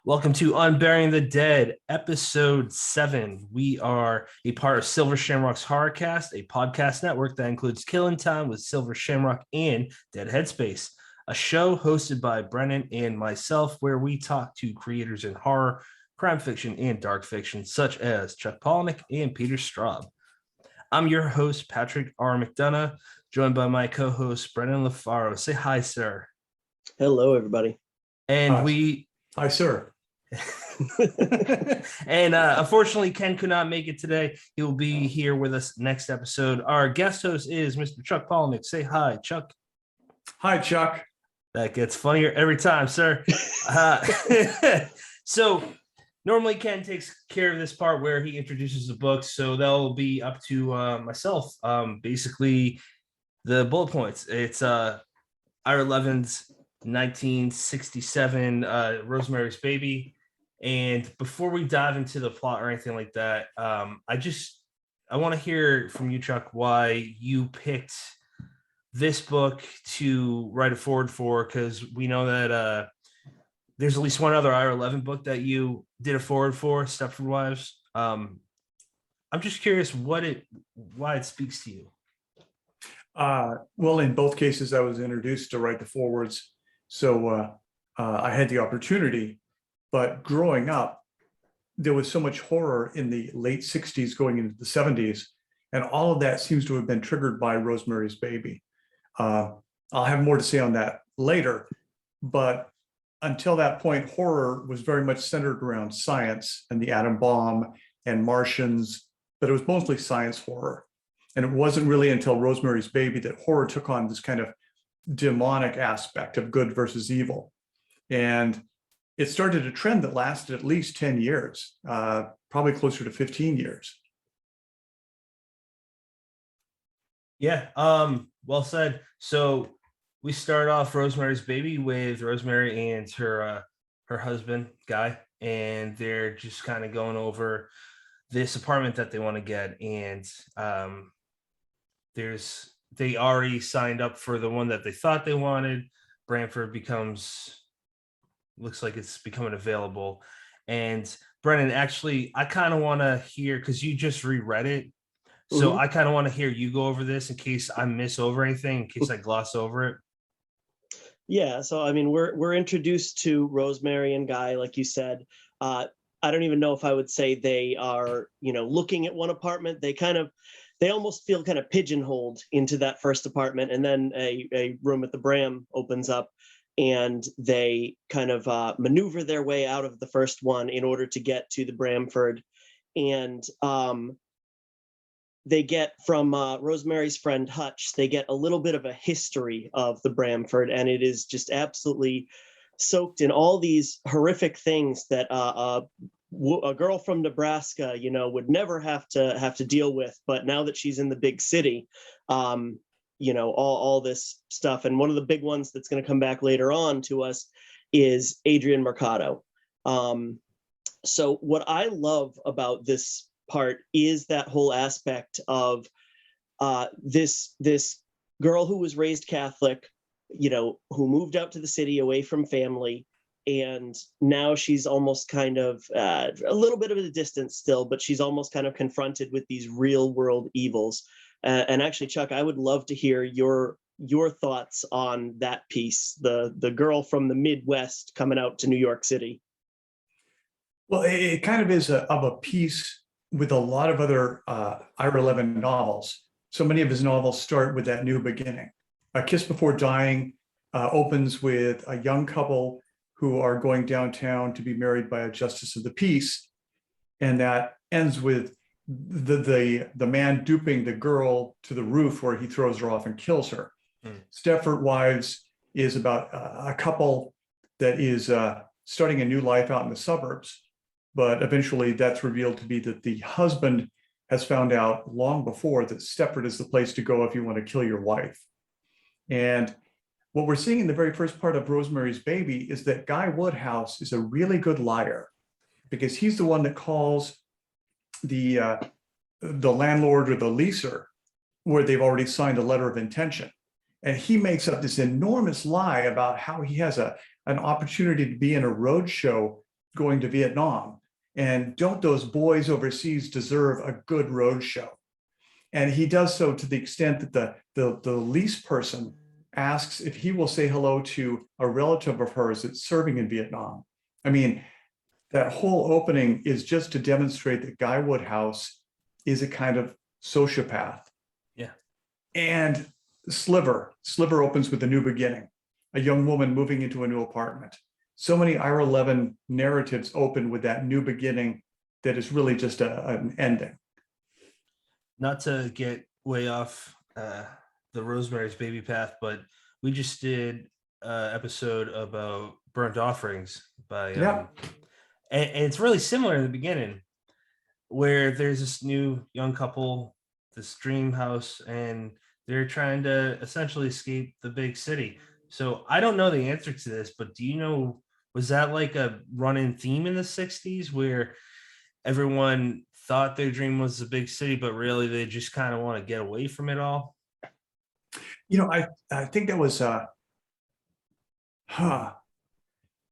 Welcome to Unburying the Dead, episode 7. We are a part of Silver Shamrock's Horrorcast, a podcast network that includes Killing Time with Silver Shamrock and Dead Headspace, a show hosted by Brennan and myself where we talk to creators in horror, crime fiction, and dark fiction, such as Chuck Palahniuk and Peter Straub. I'm your host, Patrick R. McDonough, joined by my co-host, Brennan LaFaro. Say hi, sir. Hello, everybody. And Hi, sir. And unfortunately, Ken could not make it today. He will be here with us next episode. Our guest host is Mr. Chuck Palahniuk. Say hi, Chuck. Hi, Chuck. That gets funnier every time, sir. So normally Ken takes care of this part where he introduces the book. So that'll be up to myself. Basically, the bullet points. It's Ira Levin's 1967 Rosemary's Baby. And before we dive into the plot or anything like that, I want to hear from you, Chuck, why you picked this book to write a forward for, because we know that there's at least one other Ira Levin book that you did a forward for, Stepford Wives. I'm just curious why it speaks to you. Well, in both cases, I was introduced to write the forwards, so I had the opportunity. But growing up, there was so much horror in the late 60s going into the 70s, and all of that seems to have been triggered by Rosemary's Baby. I'll have more to say on that later, but until that point, horror was very much centered around science and the atom bomb and Martians, but it was mostly science horror. And it wasn't really until Rosemary's Baby that horror took on this kind of demonic aspect of good versus evil. And it started a trend that lasted at least 10 years, probably closer to 15 years. Yeah, well said. So we start off Rosemary's Baby with Rosemary and her husband, Guy, and they're just kind of going over this apartment that they want to get. And they already signed up for the one that they thought they wanted. Branford looks like it's becoming available. And Brennan, actually, I kind of want to hear, because you just reread it. So I kind of want to hear you go over this in case I miss over anything, in case I gloss over it. Yeah, so I mean, we're introduced to Rosemary and Guy, like you said. I don't even know if I would say they are, looking at one apartment. They almost feel kind of pigeonholed into that first apartment, and then a room at the Bram opens up, and they kind of maneuver their way out of the first one in order to get to the Bramford. And they get from Rosemary's friend Hutch, they get a little bit of a history of the Bramford, and it is just absolutely soaked in all these horrific things that a girl from Nebraska, would never have to deal with. But now that she's in the big city, all this stuff. And one of the big ones that's going to come back later on to us is Adrian Mercado. So what I love about this part is that whole aspect of this girl who was raised Catholic, who moved out to the city away from family. And now she's almost kind of a little bit of a distance still, but she's almost kind of confronted with these real world evils. And actually, Chuck, I would love to hear your thoughts on that piece, the girl from the Midwest coming out to New York City. Well, it kind of is of a piece with a lot of other Ira Levin novels. So many of his novels start with that new beginning. A Kiss Before Dying opens with a young couple who are going downtown to be married by a justice of the peace, and that ends with the man duping the girl to the roof where he throws her off and kills her. Stepford Wives is about a couple that is starting a new life out in the suburbs, but eventually that's revealed to be that the husband has found out long before that Stepford is the place to go if you want to kill your wife. And what we're seeing in the very first part of Rosemary's Baby is that Guy Woodhouse is a really good liar, because he's the one that calls the landlord or the leaser where they've already signed a letter of intention. And he makes up this enormous lie about how he has an opportunity to be in a road show going to Vietnam? And don't those boys overseas deserve a good road show? And he does so to the extent that the least person asks if he will say hello to a relative of hers that's serving in Vietnam. I mean, that whole opening is just to demonstrate that Guy Woodhouse is a kind of sociopath. Yeah. And Sliver opens with a new beginning, a young woman moving into a new apartment. So many Ira Levin narratives open with that new beginning that is really just an ending. Not to get way off the Rosemary's Baby path, but we just did an episode about Burnt Offerings by and it's really similar in the beginning, where there's this new young couple, this dream house, and they're trying to essentially escape the big city. So I don't know the answer to this, but do you know, was that like a running theme in the 60s where everyone thought their dream was the big city, but really they just kind of want to get away from it all? I think that was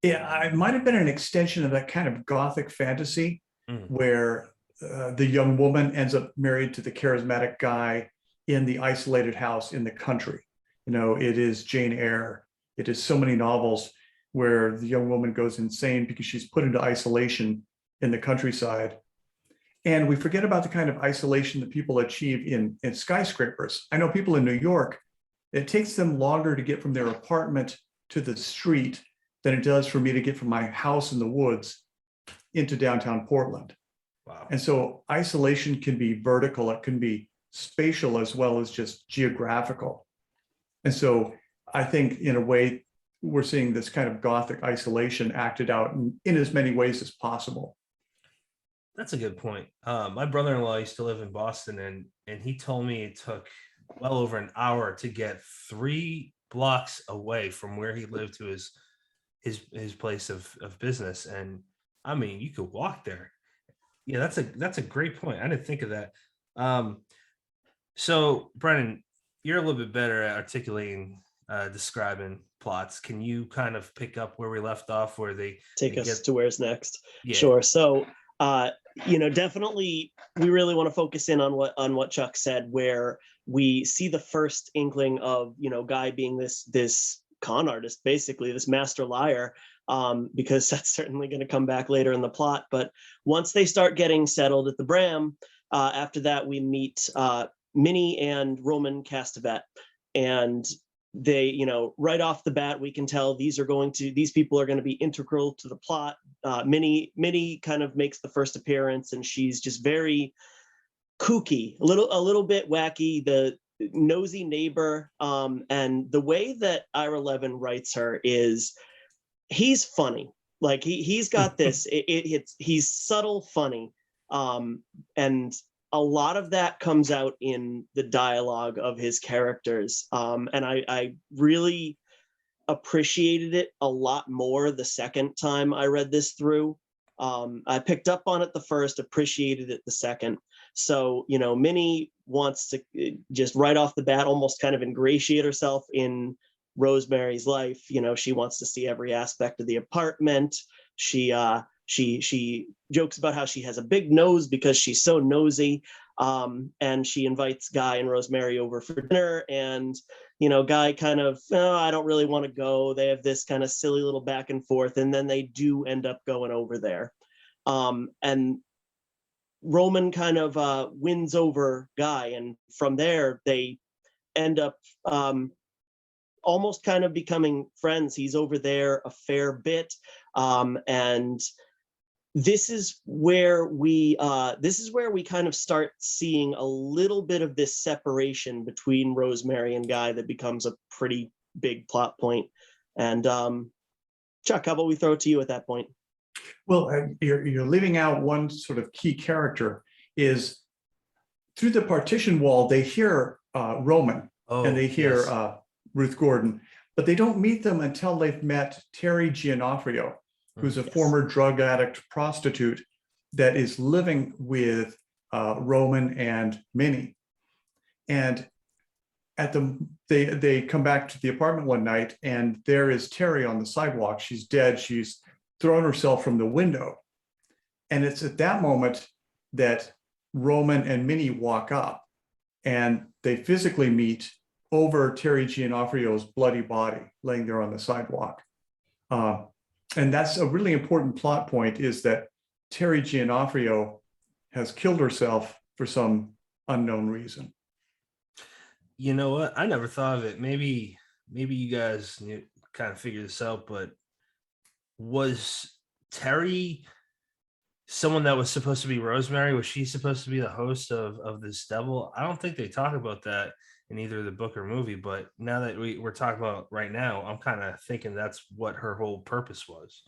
yeah, it might have been an extension of that kind of gothic fantasy where the young woman ends up married to the charismatic guy in the isolated house in the country. It is Jane Eyre. It is so many novels where the young woman goes insane because she's put into isolation in the countryside. And we forget about the kind of isolation that people achieve in skyscrapers. I know people in New York, it takes them longer to get from their apartment to the street than it does for me to get from my house in the woods into downtown Portland. Wow. And so isolation can be vertical, it can be spatial as well as just geographical. And so I think in a way, we're seeing this kind of gothic isolation acted out in as many ways as possible. That's a good point. My brother-in-law used to live in Boston, and he told me it took well over an hour to get 3 blocks away from where he lived to his place of business. And I mean, you could walk there. Yeah, that's a great point. I didn't think of that. So Brennan, you're a little bit better at articulating, describing plots. Can you kind of pick up where we left off, where they take us to where's next? Yeah. Sure. So definitely we really want to focus in on what Chuck said, where we see the first inkling of Guy being this con artist, basically this master liar, because that's certainly going to come back later in the plot. But once they start getting settled at the Bram, after that we meet Minnie and Roman Castevet, and they, right off the bat, we can tell these people are going to be integral to the plot. Minnie kind of makes the first appearance, and she's just very kooky, a little bit wacky, the nosy neighbor. And the way that Ira Levin writes her is he's funny. Like he's got this, he's subtle funny. And a lot of that comes out in the dialogue of his characters. And I really appreciated it a lot more the second time I read this through. I picked up on it the first, appreciated it the second. So, Minnie wants to just right off the bat almost kind of ingratiate herself in Rosemary's life. She wants to see every aspect of the apartment. She jokes about how she has a big nose because she's so nosy. And she invites Guy and Rosemary over for dinner, and Guy kind of, I don't really want to go. They have this kind of silly little back and forth, and then they do end up going over there. And Roman kind of wins over Guy, and from there they end up almost kind of becoming friends. He's over there a fair bit, and this is where we kind of start seeing a little bit of this separation between Rosemary and Guy that becomes a pretty big plot point. And Chuck, how about we throw it to you at that point? Well, you're leaving out one sort of key character. Is through the partition wall they hear Roman, and they hear Ruth Gordon, but they don't meet them until they've met Terry Giannoffrio, who's a former drug addict prostitute that is living with Roman and Minnie. And they come back to the apartment one night, and there is Terry on the sidewalk. She's dead. She's thrown herself from the window. And it's at that moment that Roman and Minnie walk up, and they physically meet over Terry Giannoffrio's bloody body laying there on the sidewalk. And that's a really important plot point, is that Terry Giannoffrio has killed herself for some unknown reason. You know what? I never thought of it. Maybe you guys kind of figure this out, but was Terry someone that was supposed to be Rosemary? Was she supposed to be the host of this devil? I don't think they talk about that in either the book or movie, but now that we're talking about right now, I'm kind of thinking that's what her whole purpose was.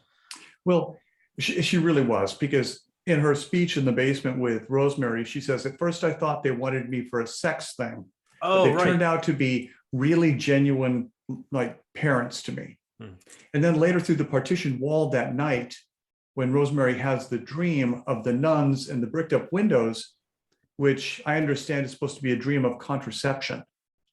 Well, she really was, because in her speech in the basement with Rosemary, she says, at first I thought they wanted me for a sex thing. Oh, but they right. turned out to be really genuine, like, parents to me. And then later through the partition wall that night, when Rosemary has the dream of the nuns and the bricked up windows, which I understand is supposed to be a dream of contraception,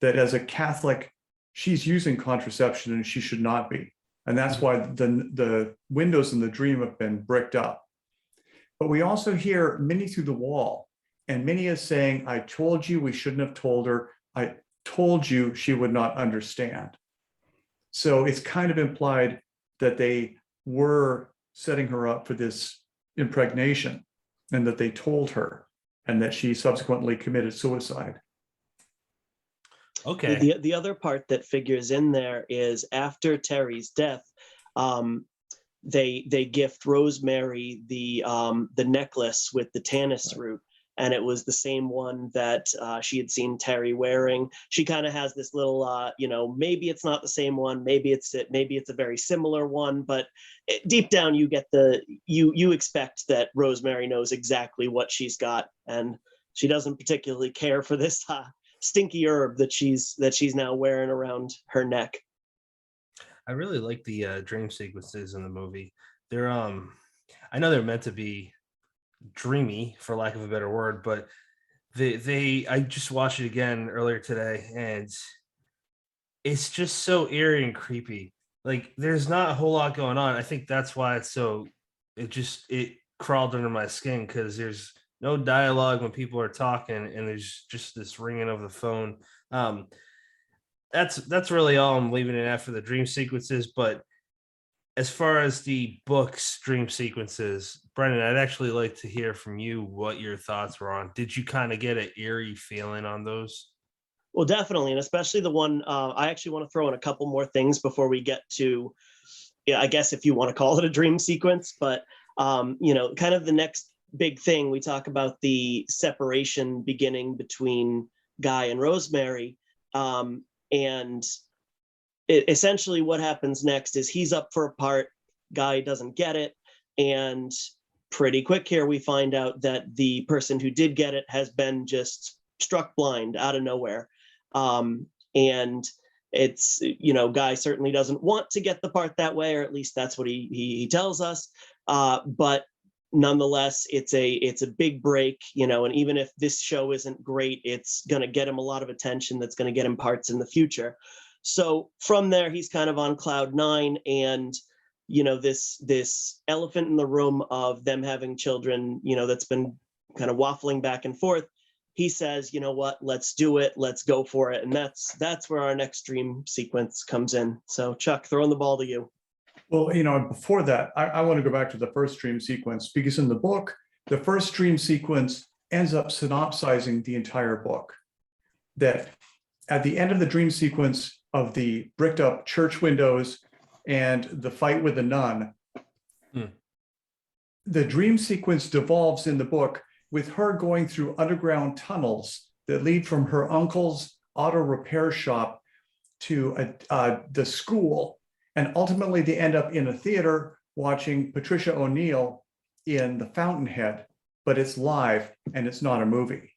that as a Catholic, she's using contraception and she should not be. And that's why the windows in the dream have been bricked up. But we also hear Minnie through the wall, and Minnie is saying, I told you we shouldn't have told her. I told you she would not understand. So it's kind of implied that they were setting her up for this impregnation, and that they told her, and that she subsequently committed suicide. Okay. The other part that figures in there is after Terry's death, they gift Rosemary the necklace with the Tanis root, and it was the same one that she had seen Terry wearing. She kind of has this little, maybe it's not the same one, maybe it's a very similar one, but deep down you get you expect that Rosemary knows exactly what she's got, and she doesn't particularly care for this stinky herb that she's now wearing around her neck. I really like the dream sequences in the movie. They're I know they're meant to be dreamy, for lack of a better word, but I just watched it again earlier today, and it's just so eerie and creepy. Like, there's not a whole lot going on. I think that's why it crawled under my skin, because there's no dialogue when people are talking, and there's just this ringing of the phone. That's really all I'm leaving it at for the dream sequences. But as far as the book's dream sequences, Brennan, I'd actually like to hear from you what your thoughts were on. Did you kind of get an eerie feeling on those? Well, definitely, and especially the one, I actually want to throw in a couple more things before we get to, I guess if you want to call it a dream sequence, but kind of the next big thing, we talk about the separation beginning between Guy and Rosemary, and essentially what happens next is he's up for a part, Guy doesn't get it, and pretty quick here we find out that the person who did get it has been just struck blind out of nowhere. And it's, Guy certainly doesn't want to get the part that way, or at least that's what he tells us. But nonetheless, it's a big break, and even if this show isn't great, it's going to get him a lot of attention that's going to get him parts in the future. So from there, he's kind of on cloud nine, and this elephant in the room of them having children, that's been kind of waffling back and forth. He says, you know what, let's do it. Let's go for it. And that's where our next dream sequence comes in. So Chuck, throwing the ball to you. Well, before that, I want to go back to the first dream sequence, because in the book, the first dream sequence ends up synopsizing the entire book. That at the end of the dream sequence of the bricked up church windows and the fight with the nun, the dream sequence devolves in the book with her going through underground tunnels that lead from her uncle's auto repair shop to the school. And ultimately they end up in a theater watching Patricia O'Neill in The Fountainhead, but it's live and it's not a movie.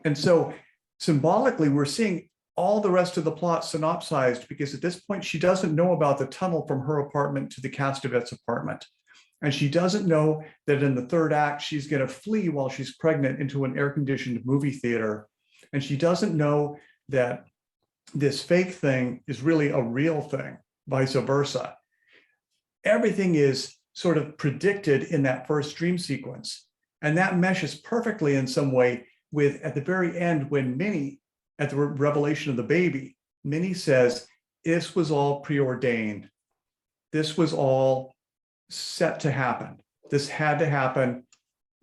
And so symbolically, we're seeing all the rest of the plot synopsized, because at this point, she doesn't know about the tunnel from her apartment to the Castevet's apartment. And she doesn't know that in the third act, she's going to flee while she's pregnant into an air-conditioned movie theater. And she doesn't know that this fake thing is really a real thing, vice versa. Everything is sort of predicted in that first dream sequence. And that meshes perfectly in some way with at the very end when Minnie, at the revelation of the baby, Minnie says, this was all preordained. This was all set to happen. This had to happen.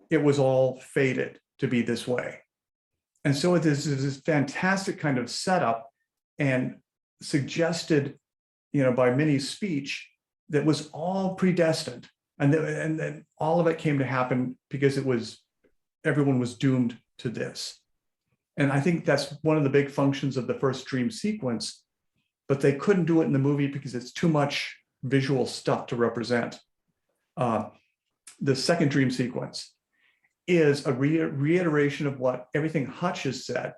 It was all fated to be this way. And so this is this fantastic kind of setup and suggested, by Minnie's speech, that was all predestined. And then all of it came to happen because everyone was doomed to this. And I think that's one of the big functions of the first dream sequence, but they couldn't do it in the movie because it's too much visual stuff to represent. The second dream sequence is a reiteration of what everything Hutch has said.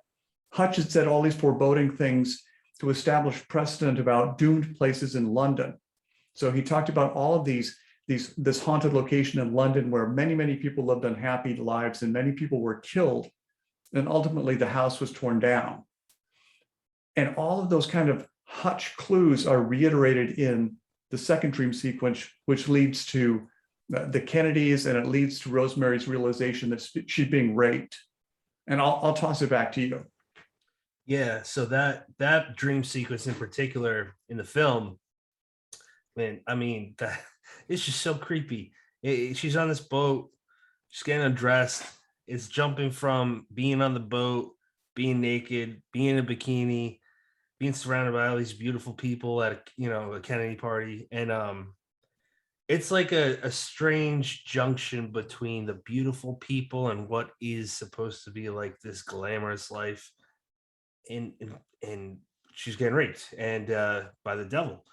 Hutch had said all these foreboding things to establish precedent about doomed places in London. So he talked about all of this haunted location in London where many, many people lived unhappy lives and many people were killed. And ultimately the house was torn down. And all of those kind of Hutch clues are reiterated in the second dream sequence, which leads to the Kennedys, and it leads to Rosemary's realization that she's being raped. And I'll toss it back to you. Yeah, so that dream sequence in particular in the film, man, I mean, it's just so creepy. She's on this boat, she's getting undressed. It's jumping from being on the boat, being naked, being in a bikini, being surrounded by all these beautiful people at a Kennedy party, and it's like a strange junction between the beautiful people and what is supposed to be like this glamorous life, and she's getting raped and by the devil.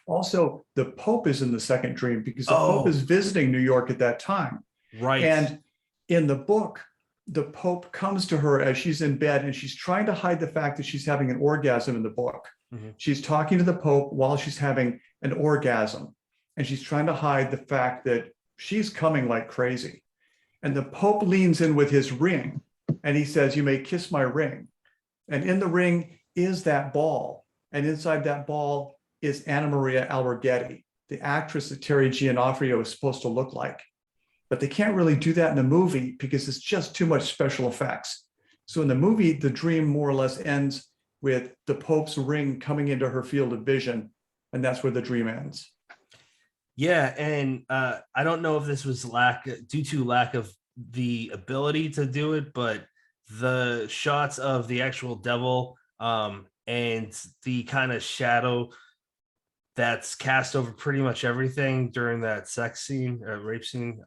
Also, the Pope is in the second dream because the Pope is visiting New York at that time. Right. And in the book, the Pope comes to her as she's in bed and she's trying to hide the fact that she's having an orgasm in the book. Mm-hmm. She's talking to the Pope while she's having an orgasm. And she's trying to hide the fact that she's coming like crazy. And the Pope leans in with his ring and he says, "You may kiss my ring." And in the ring is that ball. And inside that ball is Anna Maria Alberghetti, the actress that Terry Giannoffrio is supposed to look like. But they can't really do that in the movie because it's just too much special effects. So in the movie, the dream more or less ends with the Pope's ring coming into her field of vision, and that's where the dream ends. Yeah, and I don't know if this was due to lack of the ability to do it, but the shots of the actual devil and the kind of shadow that's cast over pretty much everything during that sex scene or rape scene,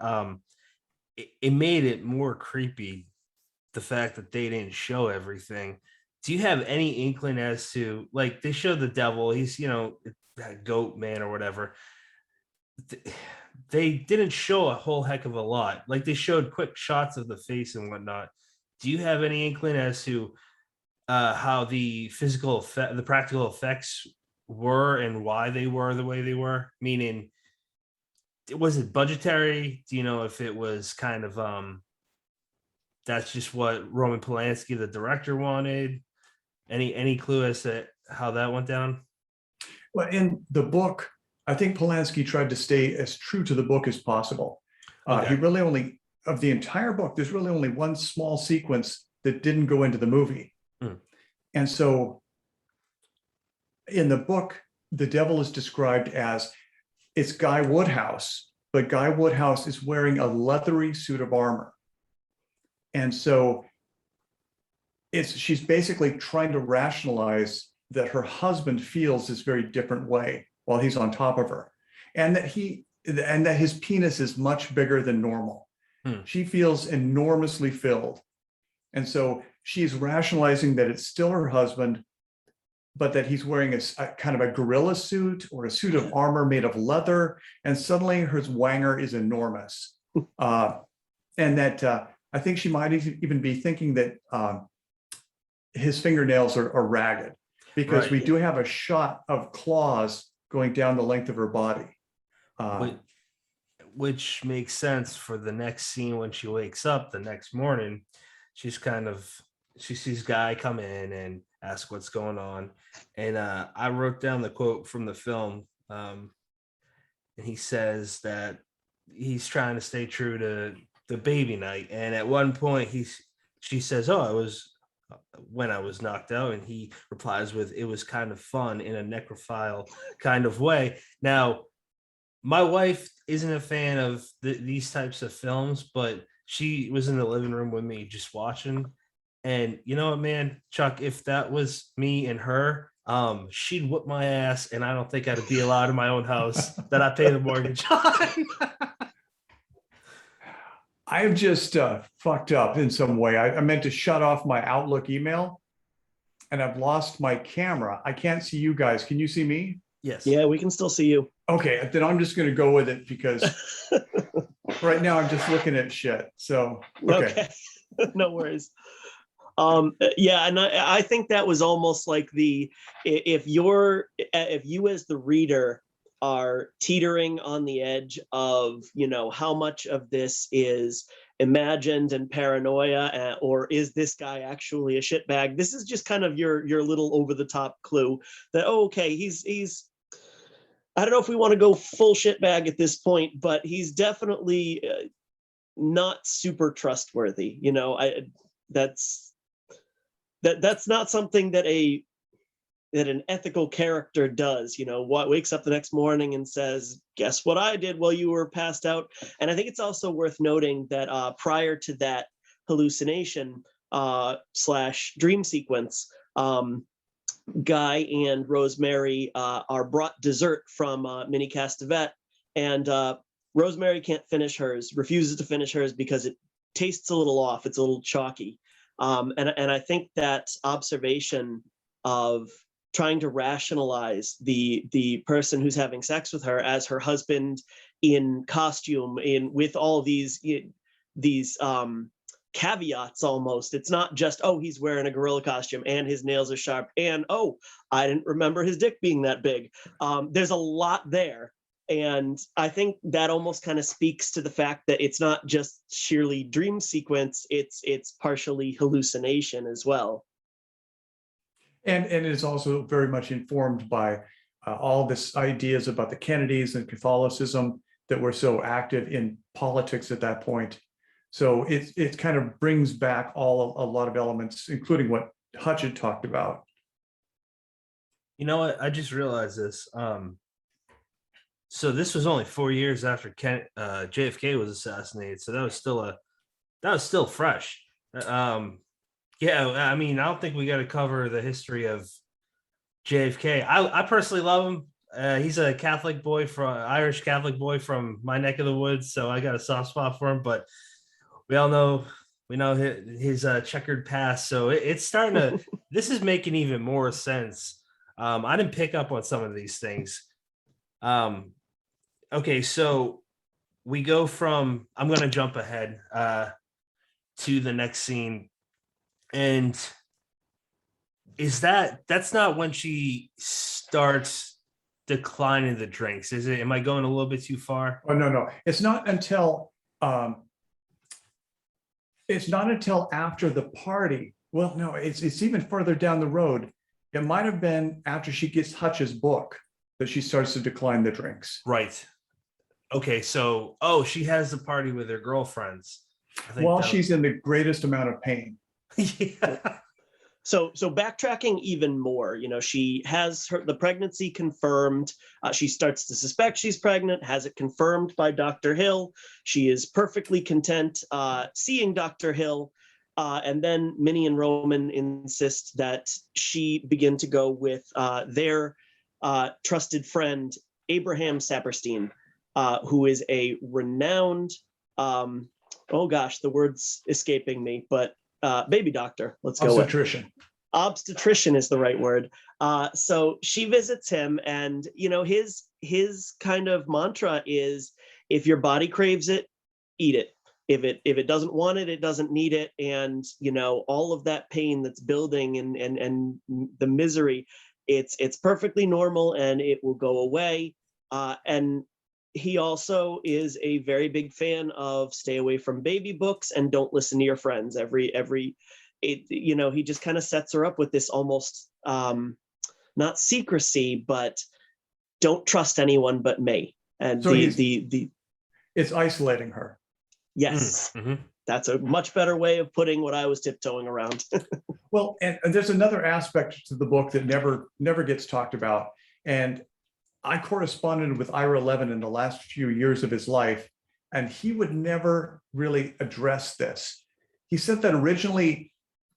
it made it more creepy, the fact that they didn't show everything. Do you have any inkling as to, like, they showed the devil, he's that goat man or whatever, they didn't show a whole heck of a lot. Like, they showed quick shots of the face and whatnot. Do you have any inkling as to how the practical effects were and why they were the way they were? Meaning, was it budgetary? Do you know if it was kind of that's just what Roman Polanski, the director, wanted? Any clue as to how that went down? Well, in the book, I think Polanski tried to stay as true to the book as possible. Okay. He really only, of the entire book, there's really only one small sequence that didn't go into the movie. And so in the book, the devil is described as, it's Guy Woodhouse, but Guy Woodhouse is wearing a leathery suit of armor. And so she's basically trying to rationalize that her husband feels this very different way while he's on top of her, and that his penis is much bigger than normal. She feels enormously filled. And so she's rationalizing that it's still her husband, but that he's wearing a kind of a gorilla suit or a suit of armor made of leather. And suddenly her wanger is enormous. And that I think she might even be thinking that his fingernails are ragged, because right. We do have a shot of claws going down the length of her body. Which makes sense for the next scene when she wakes up the next morning. She sees Guy come in and ask what's going on. And I wrote down the quote from the film. and he says that he's trying to stay true to the baby night. And at one point, she says, "Oh, I was when I was knocked out," and he replies with, "It was kind of fun in a necrophile kind of way." Now, my wife isn't a fan of these types of films, but she was in the living room with me just watching. And you know what, man, Chuck, if that was me and her, she'd whoop my ass, and I don't think I'd be allowed in my own house that I pay the mortgage on. I've just fucked up in some way. I meant to shut off my Outlook email, and I've lost my camera. I can't see you guys. Can you see me? Yes. Yeah, we can still see you. Okay, then I'm just going to go with it because right now I'm just looking at shit. So, okay. No worries. Yeah, and I think that was almost like if you as the reader are teetering on the edge of, how much of this is imagined and paranoia, or is this guy actually a shitbag? This is just kind of your little over the top clue that, okay, he's I don't know if we want to go full shitbag at this point, but he's definitely not super trustworthy. That's not something that an ethical character does. What wakes up the next morning and says, "Guess what I did while you were passed out?" And I think it's also worth noting that prior to that hallucination / dream sequence, Guy and Rosemary are brought dessert from Minnie Castevet, and Rosemary can't finish hers, refuses to finish hers because it tastes a little off. It's a little chalky. And I think that observation of trying to rationalize the person who's having sex with her as her husband in costume, with all these caveats almost. It's not just, oh, he's wearing a gorilla costume and his nails are sharp, and oh, I didn't remember his dick being that big. There's a lot there. And I think that almost kind of speaks to the fact that it's not just sheerly dream sequence, it's partially hallucination as well. And it's also very much informed by all this ideas about the Kennedys and Catholicism that were so active in politics at that point. So it kind of brings back a lot of elements, including what Hutch had talked about. You know what? I just realized this. So this was only 4 years after JFK was assassinated. So that was still fresh. Yeah, I mean, I don't think we got to cover the history of JFK. I personally love him. He's a Catholic boy Irish Catholic boy from my neck of the woods, so I got a soft spot for him. But we know his checkered past, so it's starting to. This is making even more sense. I didn't pick up on some of these things. Okay, so we go from. I'm going to jump ahead to the next scene, and that's not when she starts declining the drinks, is it? Am I going a little bit too far? Oh, no. It's not until after the party. Well, no, it's even further down the road. It might have been after she gets Hutch's book that she starts to decline the drinks. Right. Okay, so she has the party with her girlfriends. While she's in the greatest amount of pain. Yeah. So backtracking even more, she has the pregnancy confirmed. She starts to suspect she's pregnant, has it confirmed by Dr. Hill. She is perfectly content seeing Dr. Hill. And then Minnie and Roman insist that she begin to go with their trusted friend, Abraham Saperstein, who is a renowned, the word's escaping me, but baby doctor. Let's go Obstetrician. with obstetrician is the right word. So she visits him, and his kind of mantra is, if your body craves it, eat it. If it doesn't want it, it doesn't need it. And all of that pain that's building and the misery, it's perfectly normal and it will go away. And he also is a very big fan of stay away from baby books and don't listen to your friends. He just kind of sets her up with this almost not secrecy, but don't trust anyone but me. And So it's isolating her. Yes, Mm-hmm. that's a much better way of putting what I was tiptoeing around. Well, and there's another aspect to the book that never gets talked about. And I corresponded with Ira Levin in the last few years of his life, and he would never really address this. He said that originally,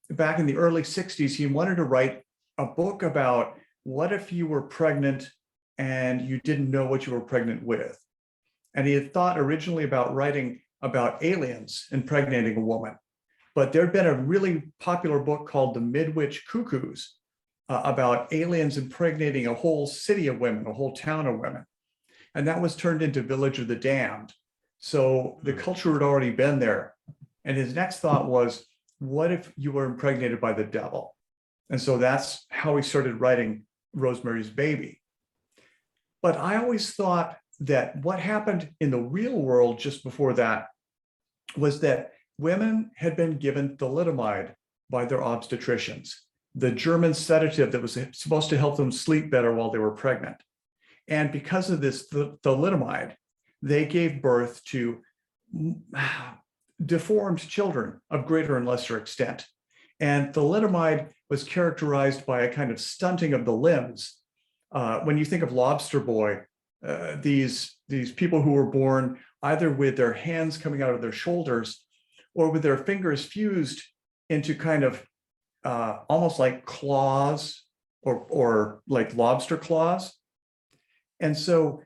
back in the early 60s, he wanted to write a book about what if you were pregnant and you didn't know what you were pregnant with. And he had thought originally about writing about aliens impregnating a woman. But there'd been a really popular book called The Midwich Cuckoos about aliens impregnating a whole city of women, a whole town of women. And that was turned into Village of the Damned. So the culture had already been there. And his next thought was, what if you were impregnated by the devil? And so that's how he started writing Rosemary's Baby. But I always thought that what happened in the real world just before that was that women had been given thalidomide by their obstetricians, the German sedative that was supposed to help them sleep better while they were pregnant. And because of this thalidomide, they gave birth to deformed children of greater and lesser extent. And thalidomide was characterized by a kind of stunting of the limbs. When you think of Lobster Boy, these people who were born either with their hands coming out of their shoulders or with their fingers fused into kind of almost like claws or like lobster claws. And so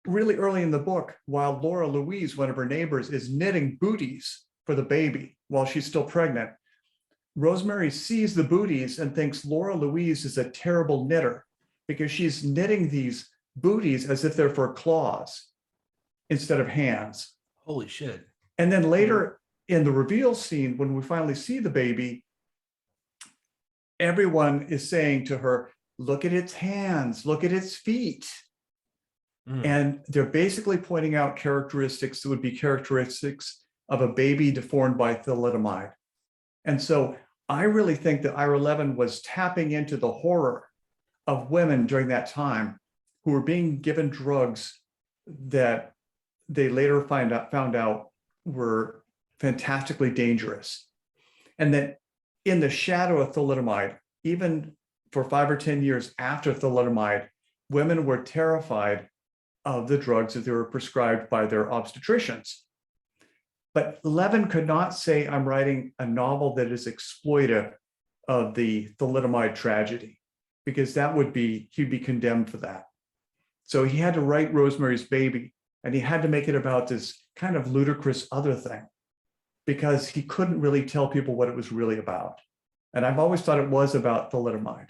really early in the book, while Laura Louise, one of her neighbors, is knitting booties for the baby while she's still pregnant, Rosemary sees the booties and thinks Laura Louise is a terrible knitter because she's knitting these booties as if they're for claws instead of hands. Holy shit. And then later in the reveal scene, when we finally see the baby, everyone is saying to her, look at its hands, look at its feet. And they're basically pointing out characteristics that would be characteristics of a baby deformed by thalidomide. And so I really think that Ira Levin was tapping into the horror of women during that time who were being given drugs that they later found out were fantastically dangerous. And that in the shadow of thalidomide, even for 5 or 10 years after thalidomide, women were terrified of the drugs that they were prescribed by their obstetricians. But Levin could not say, I'm writing a novel that is exploitive of the thalidomide tragedy, because he'd be condemned for that. So he had to write Rosemary's Baby, and he had to make it about this kind of ludicrous other thing, because he couldn't really tell people what it was really about. And I've always thought it was about thalidomide.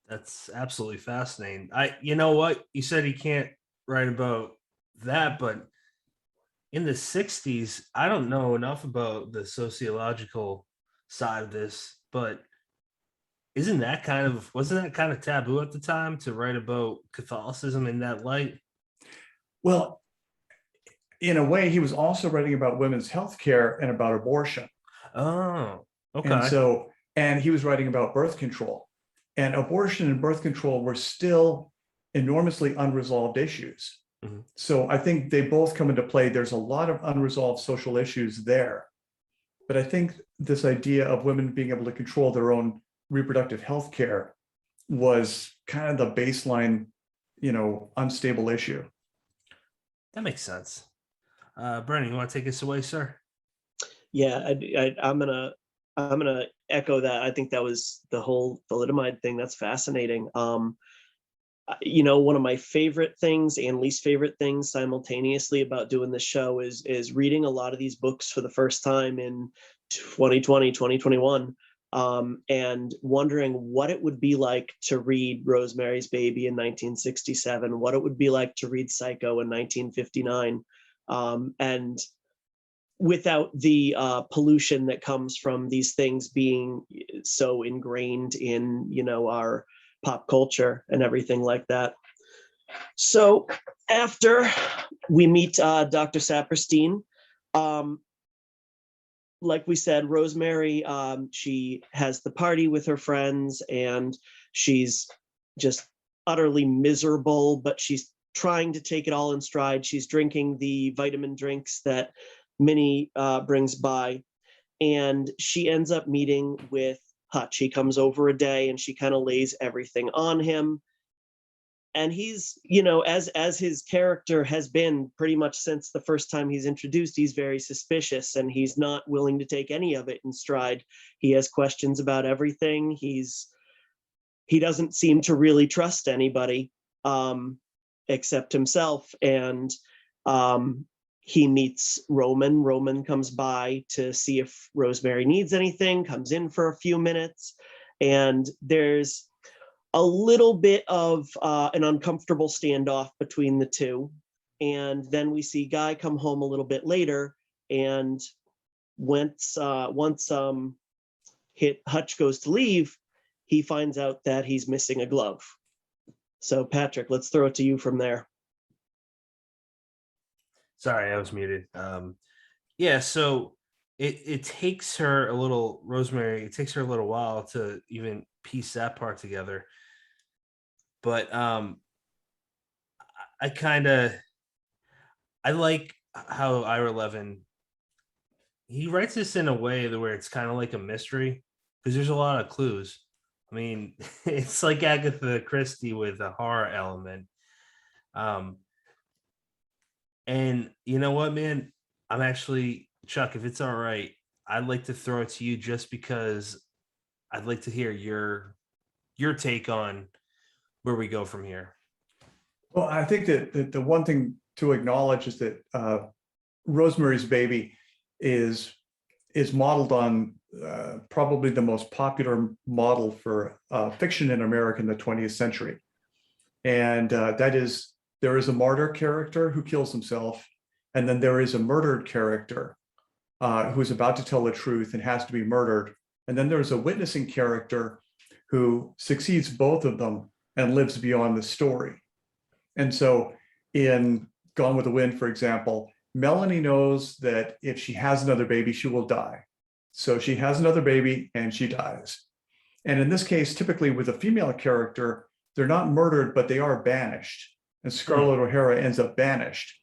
That's absolutely fascinating. You know what? You said he can't write about that, but in the 60s, I don't know enough about the sociological side of this, but wasn't that kind of taboo at the time to write about Catholicism in that light? Well, in a way, he was also writing about women's health care and about abortion. Oh, okay. And he was writing about birth control. And abortion and birth control were still enormously unresolved issues. Mm-hmm. So I think they both come into play. There's a lot of unresolved social issues there. But I think this idea of women being able to control their own reproductive health care was kind of the baseline, unstable issue. That makes sense. Brennan, you want to take us away, sir? Yeah, I'm gonna echo that. I think that was the whole thalidomide thing. That's fascinating. One of my favorite things and least favorite things simultaneously about doing this show is reading a lot of these books for the first time in 2020, 2021, and wondering what it would be like to read Rosemary's Baby in 1967, what it would be like to read Psycho in 1959, and without the pollution that comes from these things being so ingrained in, our pop culture and everything like that. So after we meet Dr. Saperstein, like we said, Rosemary, she has the party with her friends, and she's just utterly miserable, but she's trying to take it all in stride. She's drinking the vitamin drinks that Minnie brings by, and she ends up meeting with Hutch. He comes over a day and she kind of lays everything on him. And he's, as his character has been pretty much since the first time he's introduced, he's very suspicious and he's not willing to take any of it in stride. He has questions about everything. He doesn't seem to really trust anybody except himself. And he meets Roman. Roman comes by to see if Rosemary needs anything, comes in for a few minutes, and there's a little bit of an uncomfortable standoff between the two. And then we see Guy come home a little bit later, and once Hutch goes to leave, he finds out that he's missing a glove. So Patrick, let's throw it to you from there. Sorry, I was muted. So it takes her a little, Rosemary, it takes her a little while to even piece that part together. But I like how Ira Levin, he writes this in a way where it's kind of like a mystery, because there's a lot of clues. I mean, it's like Agatha Christie with a horror element. And you know what, man? I'm actually, Chuck, if it's all right, I'd like to throw it to you just because I'd like to hear your take on where we go from here. Well, I think that the one thing to acknowledge is that Rosemary's Baby is modeled on probably the most popular model for fiction in America in the 20th century. And that is, there is a martyr character who kills himself, and then there is a murdered character who's about to tell the truth and has to be murdered. And then there's a witnessing character who succeeds both of them and lives beyond the story. And so in Gone with the Wind, for example, Melanie knows that if she has another baby, she will die. So she has another baby and she dies. And in this case, typically with a female character, they're not murdered, but they are banished. And Scarlett O'Hara ends up banished.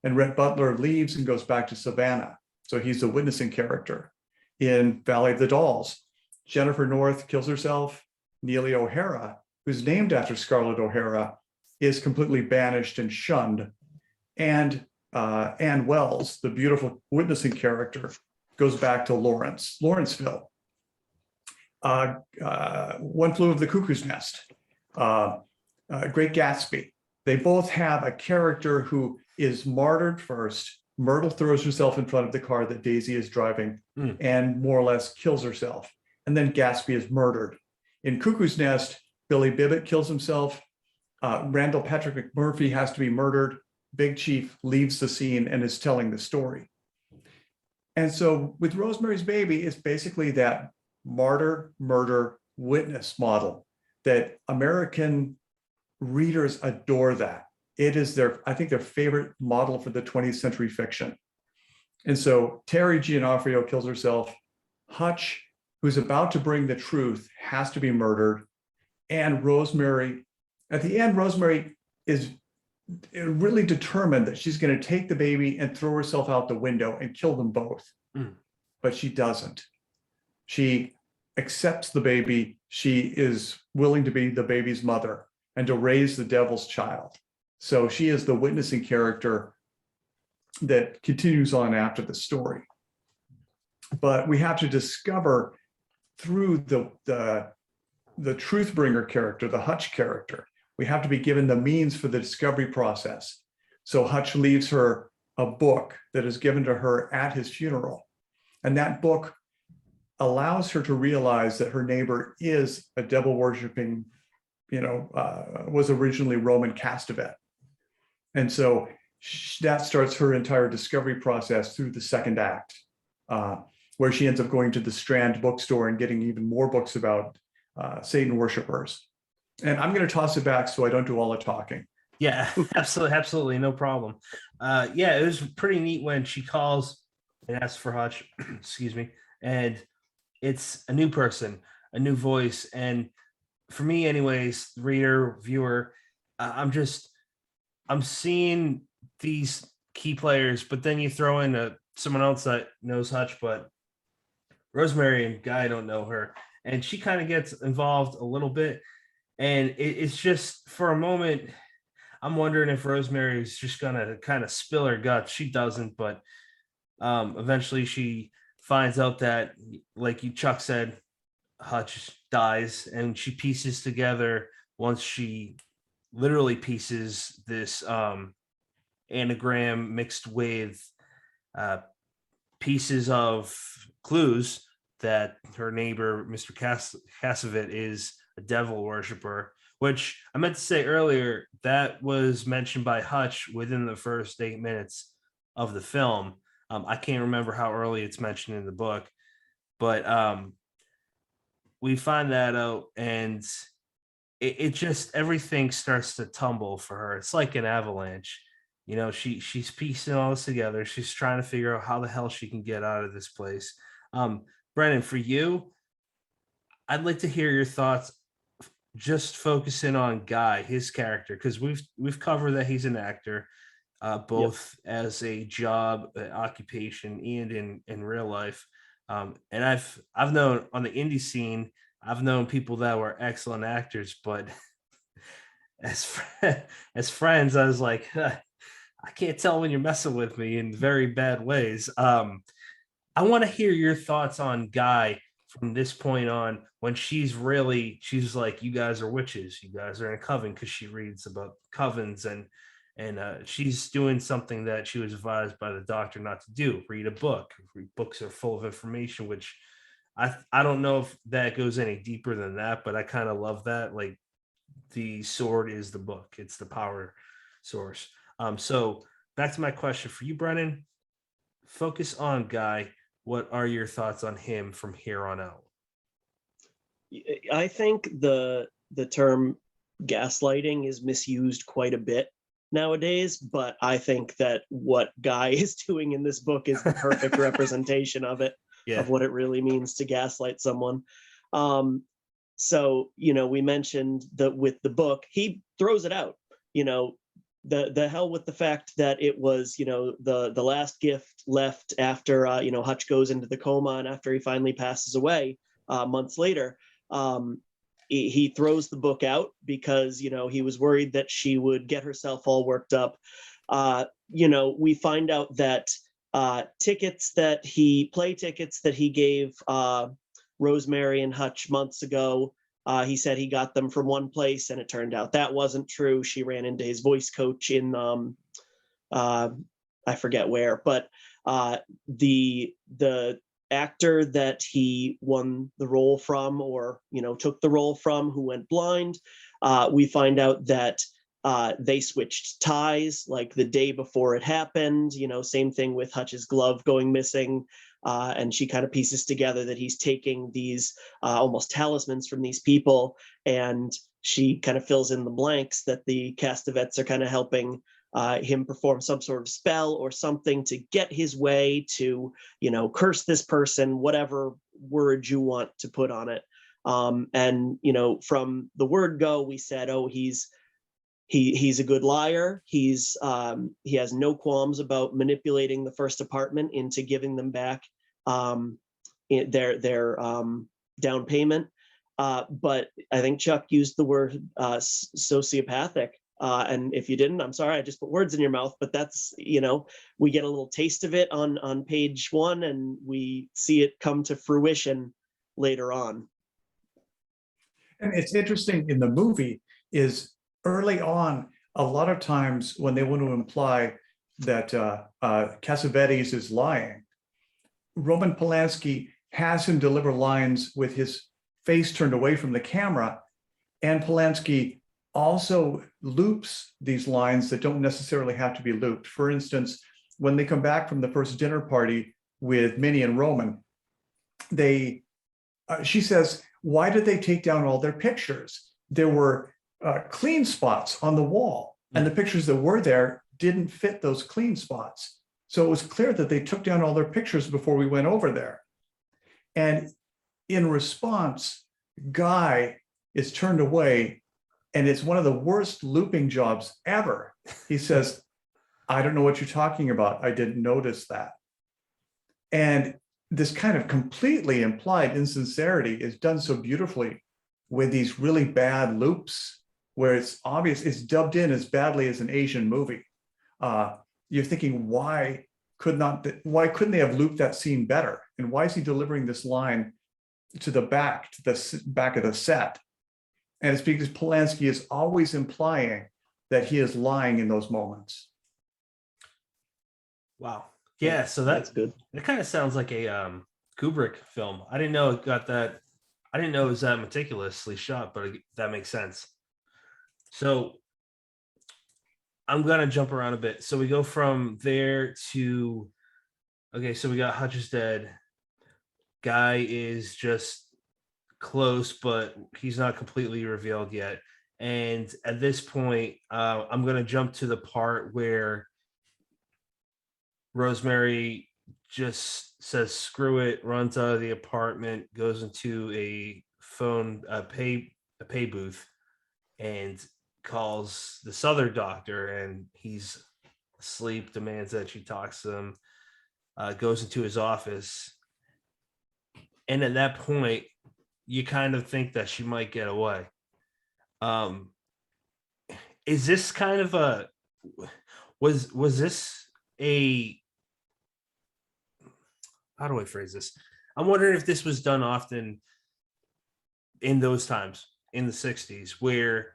And Rhett Butler leaves and goes back to Savannah. So he's the witnessing character. In Valley of the Dolls, Jennifer North kills herself. Neely O'Hara, who's named after Scarlett O'Hara, is completely banished and shunned. And Ann Wells, the beautiful witnessing character, goes back to Lawrenceville. One Flew Over the Cuckoo's Nest, Great Gatsby. They both have a character who is martyred first. Myrtle throws herself in front of the car that Daisy is driving and more or less kills herself. And then Gatsby is murdered. In Cuckoo's Nest, Billy Bibbit kills himself. Randall Patrick McMurphy has to be murdered. Big Chief leaves the scene and is telling the story. And so with Rosemary's Baby, it's basically that martyr, murder, witness model that American readers adore. That it is I think their favorite model for the 20th century fiction. And so Terry Giannoffrio kills herself. Hutch, who's about to bring the truth, has to be murdered. And Rosemary, at the end, Rosemary is really determined that she's going to take the baby and throw herself out the window and kill them both. But she doesn't. She accepts the baby. She is willing to be the baby's mother and to raise the devil's child. So she is the witnessing character that continues on after the story. But we have to discover through the truth bringer character, the Hutch character, we have to be given the means for the discovery process. So Hutch leaves her a book that is given to her at his funeral. And that book allows her to realize that her neighbor is a devil worshiping, was originally Roman Castevet. And so that starts her entire discovery process through the second act, where she ends up going to the Strand bookstore and getting even more books about Satan worshipers. And I'm going to toss it back so I don't do all the talking. Yeah, absolutely, no problem. It was pretty neat when she calls and asks for Hutch, excuse me, and it's a new person, a new voice, and for me anyways, reader, viewer, I'm seeing these key players, but then you throw in someone else that knows Hutch, but Rosemary and Guy don't know her, and she kind of gets involved a little bit, and it's just for a moment. I'm wondering if Rosemary is just gonna kind of spill her guts. She doesn't, but eventually she finds out that, like you Chuck said, Hutch dies, and she pieces together once she literally pieces this anagram mixed with uh, pieces of clues that her neighbor, Mr. Cassavet, is a devil worshiper, which I meant to say earlier, that was mentioned by Hutch within the first 8 minutes of the film. I can't remember how early it's mentioned in the book, but we find that out, and it just everything starts to tumble for her. It's like an avalanche. She's piecing all this together. She's trying to figure out how the hell she can get out of this place. Brennan, for you, I'd like to hear your thoughts, just focusing on Guy, his character, because we've covered that he's an actor, both as a job, occupation, and in real life. And I've known on the indie scene, I've known people that were excellent actors, but as as friends, I was like, I can't tell when you're messing with me in very bad ways. I want to hear your thoughts on Guy from this point on, when she's like, you guys are witches, you guys are in a coven, because she reads about covens, and she's doing something that she was advised by the doctor not to do: read a book. Books are full of information, which I don't know if that goes any deeper than that, but I kind of love that. Like, the sword is the book, it's the power source. So back to my question for you, Brennan. Focus on Guy. What are your thoughts on him from here on out? I think the term gaslighting is misused quite a bit nowadays, but I think that what Guy is doing in this book is the perfect representation of it, of what it really means to gaslight someone. So, we mentioned that with the book, he throws it out, the hell with the fact that it was, the last gift left after, Hutch goes into the coma, and after he finally passes away months later. He throws the book out because, he was worried that she would get herself all worked up. We find out that play tickets that he gave Rosemary and Hutch months ago, he said he got them from one place, and it turned out that wasn't true. She ran into his voice coach in I forget where, but the actor that he won the role from, or took the role from, who went blind, we find out that they switched ties like the day before it happened. Same thing with Hutch's glove going missing, and she kind of pieces together that he's taking these almost talismans from these people, and she kind of fills in the blanks that the Castevets are kind of helping him perform some sort of spell or something to get his way, to curse this person, whatever word you want to put on it. And from the word go, we said, oh, he's a good liar. He has no qualms about manipulating the first apartment into giving them back their down payment. But I think Chuck used the word sociopathic. And if you didn't, I'm sorry, I just put words in your mouth, but that's, we get a little taste of it on page 1, and we see it come to fruition later on. And it's interesting in the movie is early on, a lot of times when they want to imply that Cassavetes is lying, Roman Polanski has him deliver lines with his face turned away from the camera, and Polanski also loops these lines that don't necessarily have to be looped. For instance, when they come back from the first dinner party with Minnie and Roman, she says, why did they take down all their pictures? There were clean spots on the wall, and the pictures that were there didn't fit those clean spots. So it was clear that they took down all their pictures before we went over there. And in response, Guy is turned away, and it's one of the worst looping jobs ever. He says, I don't know what you're talking about. I didn't notice that. And this kind of completely implied insincerity is done so beautifully with these really bad loops where it's obvious it's dubbed in as badly as an Asian movie. You're thinking, why couldn't they have looped that scene better? And why is he delivering this line to the back of the set? And it's because Polanski is always implying that he is lying in those moments. Wow. Yeah, so that's good. It kind of sounds like a Kubrick film. I didn't know it got that. I didn't know it was that meticulously shot, but that makes sense. So I'm gonna jump around a bit. So we go from there to, okay, so we got Hutch is dead. Guy is just close, but he's not completely revealed yet. And at this point, I'm gonna jump to the part where Rosemary just says screw it, runs out of the apartment, goes into a pay booth, and calls this other doctor, and he's asleep, demands that she talks to him, goes into his office. And at that point, you kind of think that she might get away. Is this kind of a, was this a, how do I phrase this? I'm wondering if this was done often in those times in the 60s where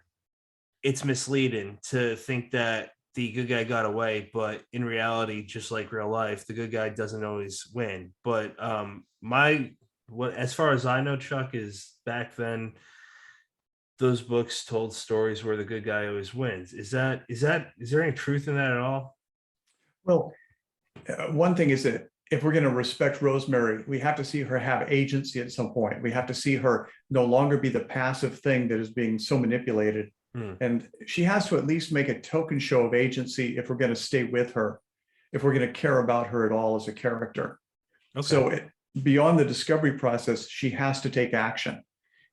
it's misleading to think that the good guy got away, but in reality, just like real life, the good guy doesn't always win. But as far as I know, Chuck, is back then those books told stories where the good guy always wins. Is there any truth in that at all? Well, one thing is that if we're going to respect Rosemary, we have to see her have agency at some point. We have to see her no longer be the passive thing that is being so manipulated. And she has to at least make a token show of agency if we're going to stay with her, if we're going to care about her at all as a character. Okay. So beyond the discovery process, she has to take action.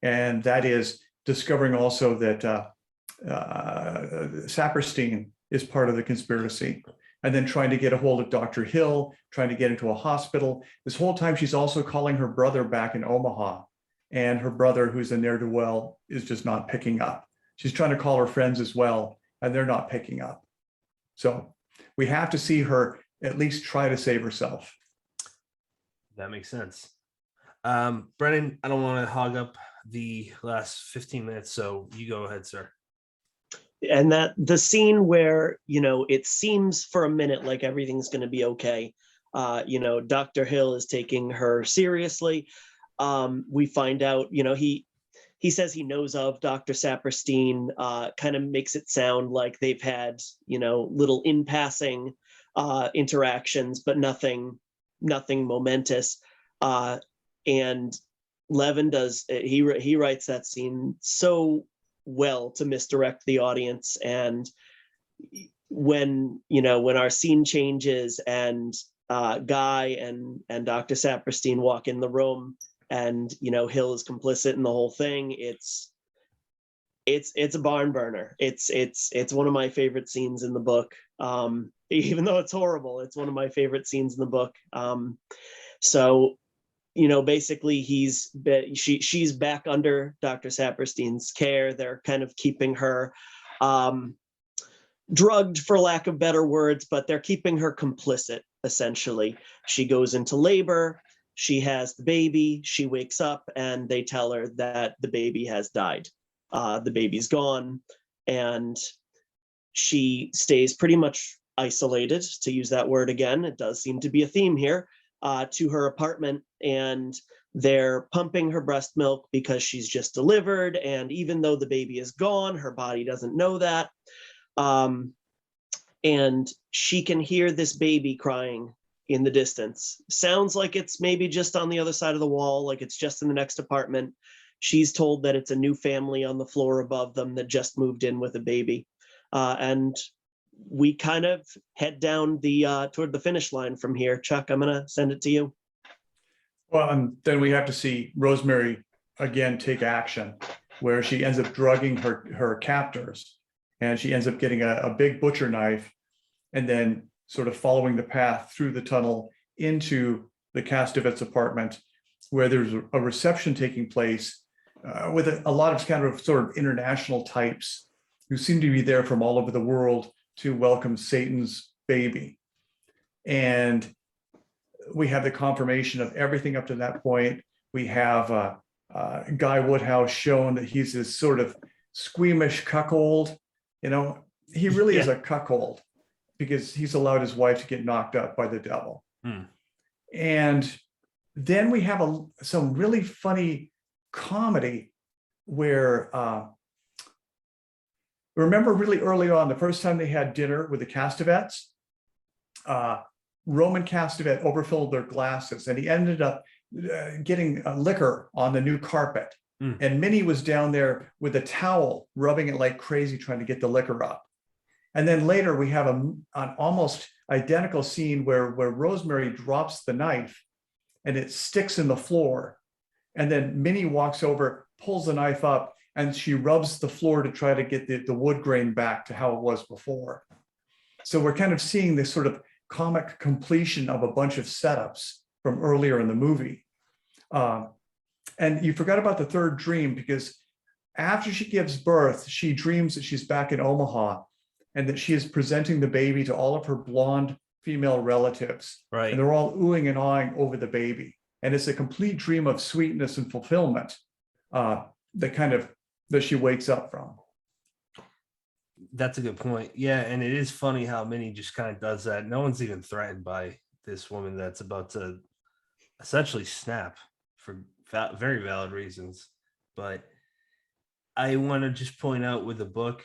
And that is discovering also that Saperstein is part of the conspiracy. And then trying to get a hold of Dr. Hill, trying to get into a hospital. This whole time, she's also calling her brother back in Omaha. And her brother, who's a ne'er-do-well, is just not picking up. She's trying to call her friends as well, and they're not picking up. So we have to see her at least try to save herself. That makes sense. Brennan, I don't want to hog up the last 15 minutes, so you go ahead, sir. And that the scene where, it seems for a minute like everything's going to be okay. Dr. Hill is taking her seriously. We find out, he says he knows of Dr. Saperstein, kind of makes it sound like they've had, little in passing interactions, but nothing momentous. And Levin he writes that scene so well to misdirect the audience. And when our scene changes and Guy and Dr. Saperstein walk in the room, and Hill is complicit in the whole thing, it's a barn burner. It's one of my favorite scenes in the book. Even though it's horrible, it's one of my favorite scenes in the book. So basically she's back under Dr. Saperstein's care. They're kind of keeping her drugged, for lack of better words, but they're keeping her complicit, essentially. She goes into labor, she has the baby, she wakes up, and they tell her that the baby has died. The baby's gone, and she stays pretty much isolated, to use that word again. It does seem to be a theme here, to her apartment, and they're pumping her breast milk because she's just delivered. And even though the baby is gone, her body doesn't know that. And she can hear this baby crying in the distance. Sounds like it's maybe just on the other side of the wall, like it's just in the next apartment. She's told that it's a new family on the floor above them that just moved in with a baby. And we kind of head down toward the finish line from here. Chuck, I'm going to send it to you. Well, and then we have to see Rosemary again take action. where she ends up drugging her captors, and she ends up getting a big butcher knife, and then sort of following the path through the tunnel into the Castevet's apartment, where there's a reception taking place with a lot of kind of sort of international types who seem to be there from all over the world to welcome Satan's baby. And we have the confirmation of everything up to that point. We have Guy Woodhouse shown that he's this sort of squeamish cuckold. You know, he really is a cuckold because he's allowed his wife to get knocked up by the devil. And then we have some really funny comedy where remember really early on, the first time they had dinner with the Castevets, Roman Castevet overfilled their glasses and he ended up getting liquor on the new carpet. And Minnie was down there with a towel, rubbing it like crazy, trying to get the liquor up. And then later we have an almost identical scene where Rosemary drops the knife and it sticks in the floor. And then Minnie walks over, pulls the knife up, and she rubs the floor to try to get the wood grain back to how it was before. So we're kind of seeing this sort of comic completion of a bunch of setups from earlier in the movie. And you forgot about the third dream, because after she gives birth, she dreams that she's back in Omaha and that she is presenting the baby to all of her blonde female relatives. Right. And they're all oohing and awing over the baby. And it's a complete dream of sweetness and fulfillment that she wakes up from. That's a good point. Yeah, and it is funny how Minnie just kind of does that. No one's even threatened by this woman that's about to essentially snap for very valid reasons. But I want to just point out with the book,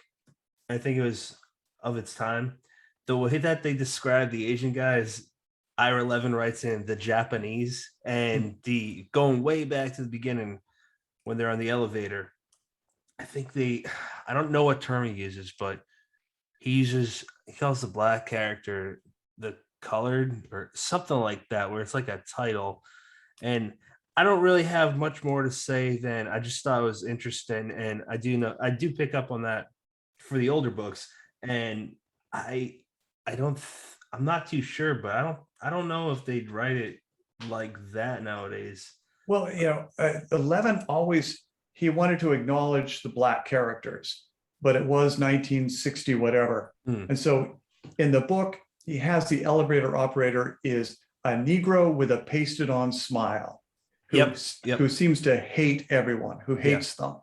I think it was of its time, the way that they describe the Asian guys. Ira Levin writes in the Japanese, and the going way back to the beginning when they're on the elevator. I think I don't know what term he uses, but he calls the black character the colored or something like that, where it's like a title. And I don't really have much more to say than I just thought it was interesting. And I do pick up on that for the older books. And I'm not too sure, but I don't know if they'd write it like that nowadays. Well, Levin he wanted to acknowledge the black characters, but it was 1960 whatever. And so in the book, he has the elevator operator is a Negro with a pasted on smile who seems to hate everyone, who hates them.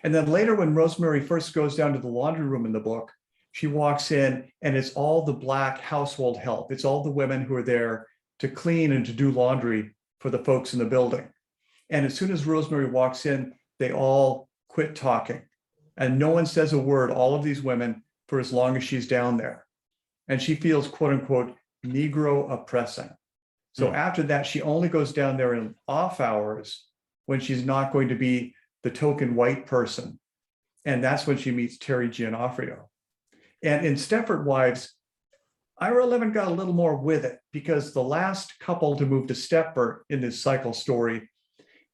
And then later when Rosemary first goes down to the laundry room in the book, she walks in and it's all the black household help. It's all the women who are there to clean and to do laundry for the folks in the building. And as soon as Rosemary walks in, they all quit talking and no one says a word, all of these women, for as long as she's down there. And she feels, quote unquote, Negro oppressing. So after that, she only goes down there in off hours when she's not going to be the token white person. And that's when she meets Terry Giannoffrio. And in Stepford Wives, Ira Levin got a little more with it, because the last couple to move to Stepford in this cycle story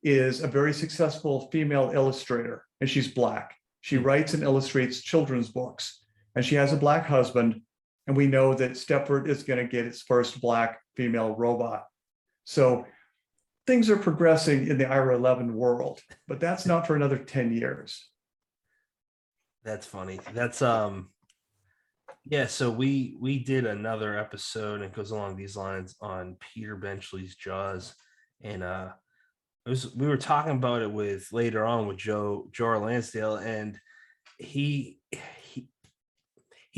is a very successful female illustrator, and she's black. She writes and illustrates children's books, and she has a black husband. And we know that Stepford is going to get its first black female robot. So things are progressing in the Ira Levin world, but that's not for another 10 years. That's funny. That's yeah, so we did another episode, and it goes along these lines, on Peter Benchley's Jaws. And we were talking about it later on with Joe Lansdale, and he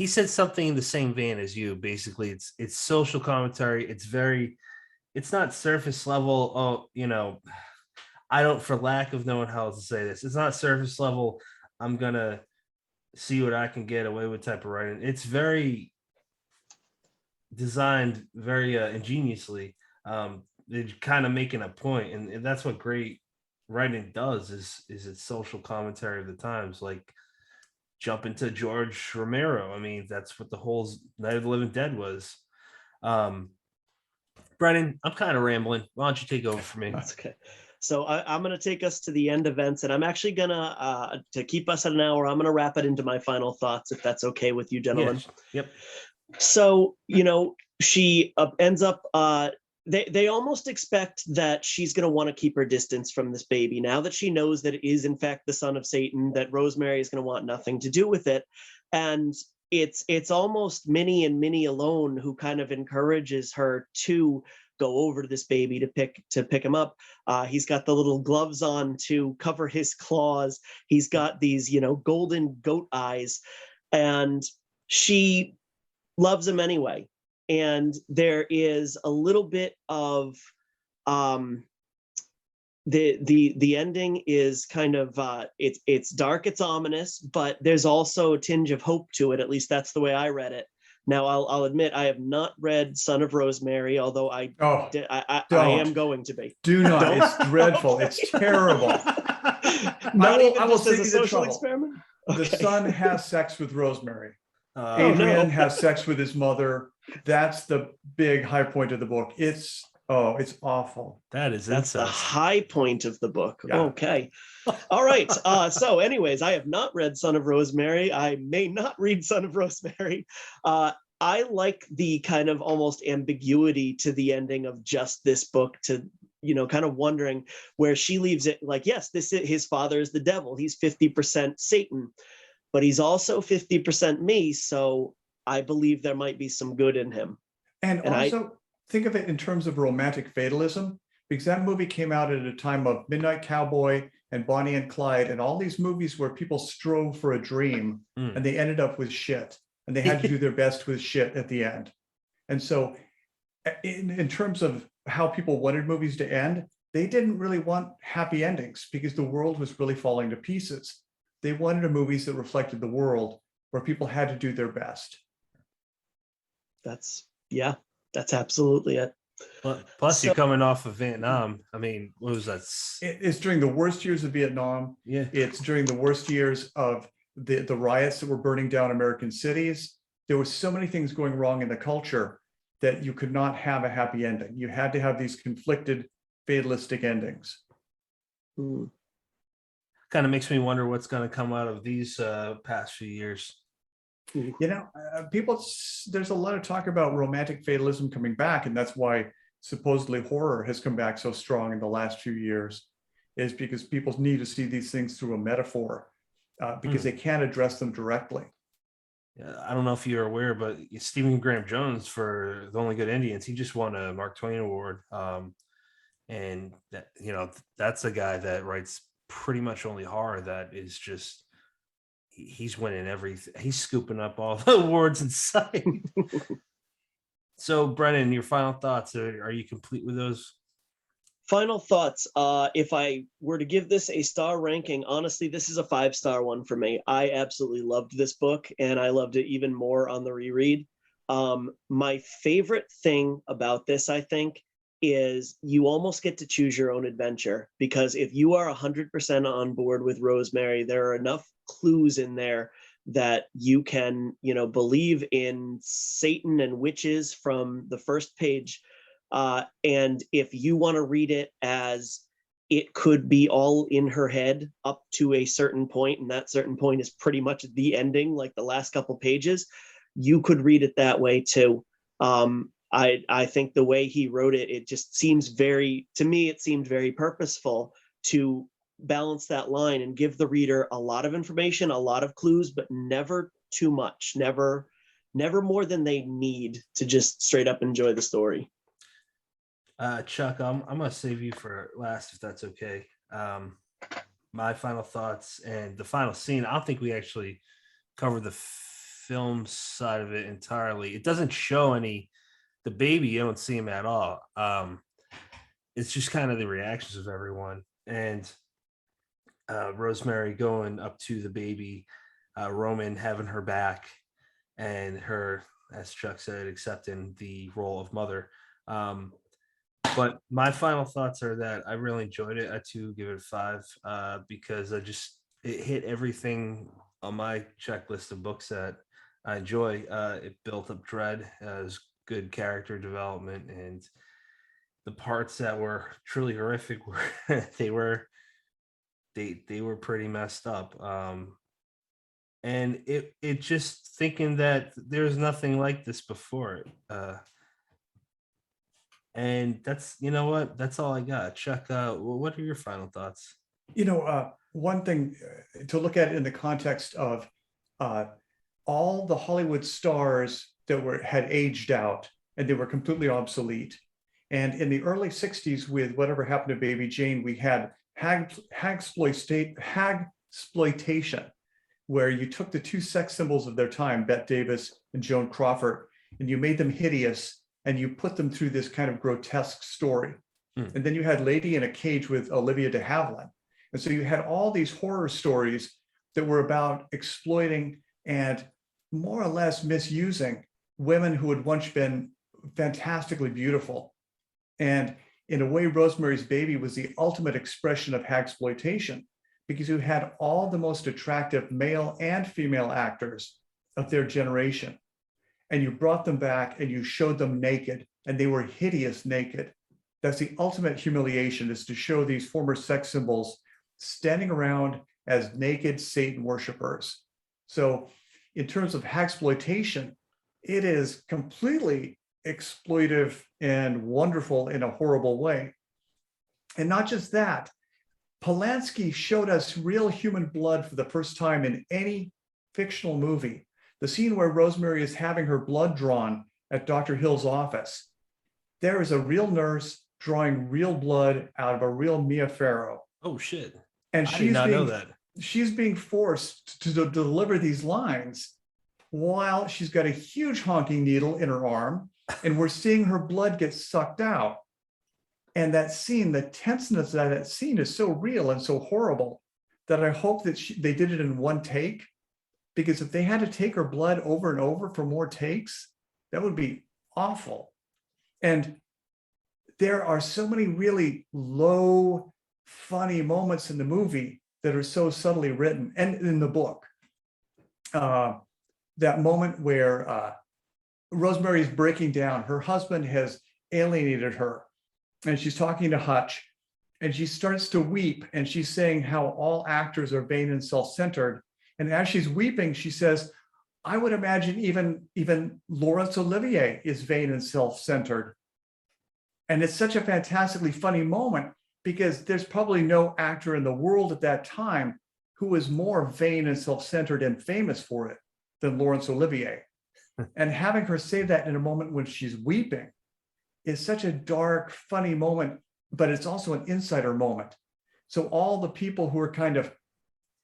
said something in the same vein as you. Basically, it's social commentary. It's not surface level. I don't, for lack of knowing how to say this, it's not surface level. I'm gonna see what I can get away with type of writing. It's very designed very ingeniously. They're kind of making a point, and that's what great writing does, is it's social commentary of the times. Like, jump into George Romero. I mean, that's what the whole Night of the Living Dead was. Brennan, I'm kind of rambling. Why don't you take over for me? That's okay. So I'm going to take us to the end events, and I'm actually going to keep us at an hour, I'm going to wrap it into my final thoughts, if that's okay with you, gentlemen. Yes. Yep. So, she ends up, they almost expect that she's going to want to keep her distance from this baby. Now that she knows that it is in fact the son of Satan, that Rosemary is going to want nothing to do with it. And it's almost Minnie and Minnie alone who kind of encourages her to go over to this baby to pick him up. He's got the little gloves on to cover his claws. He's got these, golden goat eyes, and she loves him anyway. And there is a little bit of the ending is kind of it's dark, it's ominous, but there's also a tinge of hope to it. At least that's the way I read it. Now I'll admit I have not read Son of Rosemary, although I am going to be. Do not. Don't. It's dreadful. Okay. It's terrible. Not even I will just as save a you the social trouble. experiment. The Okay. son has sex with Rosemary. Oh, Adrian no. has sex with his mother. That's the big high point of the book. It's awful. that's That's the incest. high point of the book. Yeah. Okay. All right. So anyways, I have not read Son of Rosemary. I may not read Son of Rosemary. I like the kind of almost ambiguity to the ending of just this book, to, kind of wondering where she leaves it. Like, yes, his father is the devil. He's 50% Satan, but he's also 50% me. So I believe there might be some good in him. And also think of it in terms of romantic fatalism, because that movie came out at a time of Midnight Cowboy and Bonnie and Clyde and all these movies where people strove for a dream and they ended up with shit, and they had to do their best with shit at the end. And so in terms of how people wanted movies to end, they didn't really want happy endings because the world was really falling to pieces. They wanted movies that reflected the world where people had to do their best. That's absolutely it. Plus, you're coming off of Vietnam. I mean, what was that? It's during the worst years of Vietnam. Yeah. It's during the worst years of the riots that were burning down American cities. There was so many things going wrong in the culture that you could not have a happy ending. You had to have these conflicted, fatalistic endings. Hmm. Kind of makes me wonder what's going to come out of these past few years. There's a lot of talk about romantic fatalism coming back, and that's why supposedly horror has come back so strong in the last few years, is because people need to see these things through a metaphor, because they can't address them directly. I don't know if you're aware, but Stephen Graham Jones for The Only Good Indians, he just won a Mark Twain Award, and that, that's a guy that writes pretty much only horror. That is just, he's winning everything. He's scooping up all the awards in sight. So, Brennan, your final thoughts? Are you complete with those? Final thoughts. If I were to give this a star ranking, honestly, this is a 5-star one for me. I absolutely loved this book, and I loved it even more on the reread. My favorite thing about this, I think, is you almost get to choose your own adventure, because if you are 100% on board with Rosemary, there are enough clues in there that you can, believe in Satan and witches from the first page. And if you want to read it as it could be all in her head up to a certain point, and that certain point is pretty much the ending, like the last couple pages, you could read it that way too. I think the way he wrote it, it just seems to me, it seemed very purposeful to balance that line and give the reader a lot of information, a lot of clues, but never too much, never more than they need to just straight up enjoy the story. Chuck, I'm gonna save you for last, if that's okay. My final thoughts and the final scene. I don't think we actually covered the film side of it entirely. It doesn't show the baby. You don't see him at all. It's just kind of the reactions of everyone, and Rosemary going up to the baby, Roman having her back, and her, as Chuck said, accepting the role of mother. But my final thoughts are that I really enjoyed it. I too give it a 5, because it hit everything on my checklist of books that I enjoy. It built up dread, as good character development, and the parts that were truly horrific were they were pretty messed up. And it just thinking that there's nothing like this before it. And that's, you know what, that's all I got. Chuck, what are your final thoughts? One thing to look at in the context of all the Hollywood stars that had aged out and they were completely obsolete. And in the early 60s, with Whatever Happened to Baby Jane, we had hagsploitation, where you took the two sex symbols of their time, Bette Davis and Joan Crawford, and you made them hideous and you put them through this kind of grotesque story. And then you had Lady in a Cage with Olivia de Havilland. And so you had all these horror stories that were about exploiting and more or less misusing women who had once been fantastically beautiful. And in a way, Rosemary's Baby was the ultimate expression of hagsploitation, because you had all the most attractive male and female actors of their generation. And you brought them back and you showed them naked, and they were hideous naked. That's the ultimate humiliation, is to show these former sex symbols standing around as naked Satan worshipers. So in terms of hagsploitation, it is completely exploitive and wonderful in a horrible way. And not just that, Polanski showed us real human blood for the first time in any fictional movie. The scene where Rosemary is having her blood drawn at Dr. Hill's office, there is a real nurse drawing real blood out of a real Mia Farrow. Oh shit. And I did not know that. She's being forced to deliver these lines while she's got a huge honking needle in her arm, and we're seeing her blood get sucked out. And that scene, the tenseness of that scene is so real and so horrible that I hope that they did it in one take, because if they had to take her blood over and over for more takes, that would be awful. And there are so many really low, funny moments in the movie that are so subtly written, and in the book. That moment where Rosemary is breaking down, her husband has alienated her, and she's talking to Hutch, and she starts to weep, and she's saying how all actors are vain and self-centered. And as she's weeping, she says, I would imagine even Laurence Olivier is vain and self-centered. And it's such a fantastically funny moment, because there's probably no actor in the world at that time who was more vain and self-centered and famous for it than Laurence Olivier. And having her say that in a moment when she's weeping is such a dark, funny moment, but it's also an insider moment. So all the people who are kind of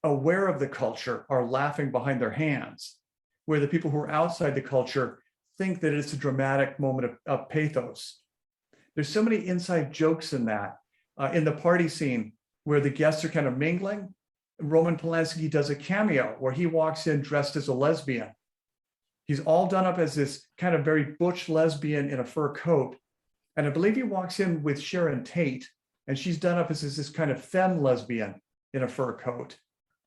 aware of the culture are laughing behind their hands, where the people who are outside the culture think that it's a dramatic moment of pathos. There's so many inside jokes in that. In the party scene where the guests are kind of mingling, Roman Polanski does a cameo where he walks in dressed as a lesbian. He's all done up as this kind of very butch lesbian in a fur coat. And I believe he walks in with Sharon Tate, and she's done up as this kind of femme lesbian in a fur coat.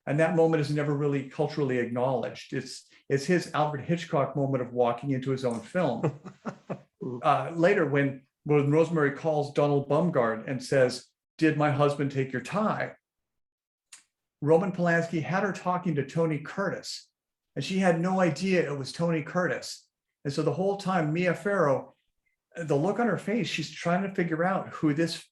And that moment is never really culturally acknowledged. It's his Alfred Hitchcock moment of walking into his own film. Later, when Rosemary calls Donald Bumgarner and says, "Did my husband take your tie?" Roman Polanski had her talking to Tony Curtis, and she had no idea it was Tony Curtis. And so the whole time, Mia Farrow, the look on her face, she's trying to figure out who this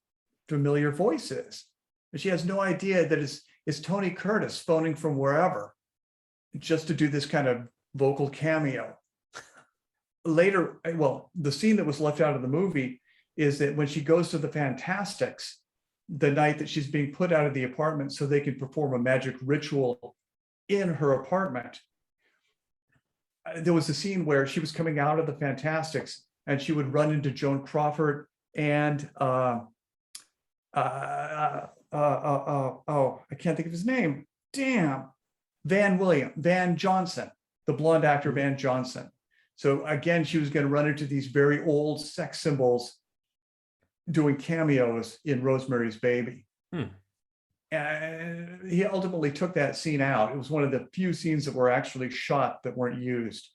familiar voice is. And she has no idea that it's Tony Curtis phoning from wherever just to do this kind of vocal cameo. Later, well, the scene that was left out of the movie is that when she goes to the Fantastics, the night that she's being put out of the apartment so they can perform a magic ritual in her apartment, there was a scene where she was coming out of the Fantastics and she would run into Joan Crawford and I can't think of his name. Damn. Van Johnson, the blonde actor Van Johnson. So again, she was going to run into these very old sex symbols doing cameos in Rosemary's Baby. And he ultimately took that scene out. It was one of the few scenes that were actually shot that weren't used.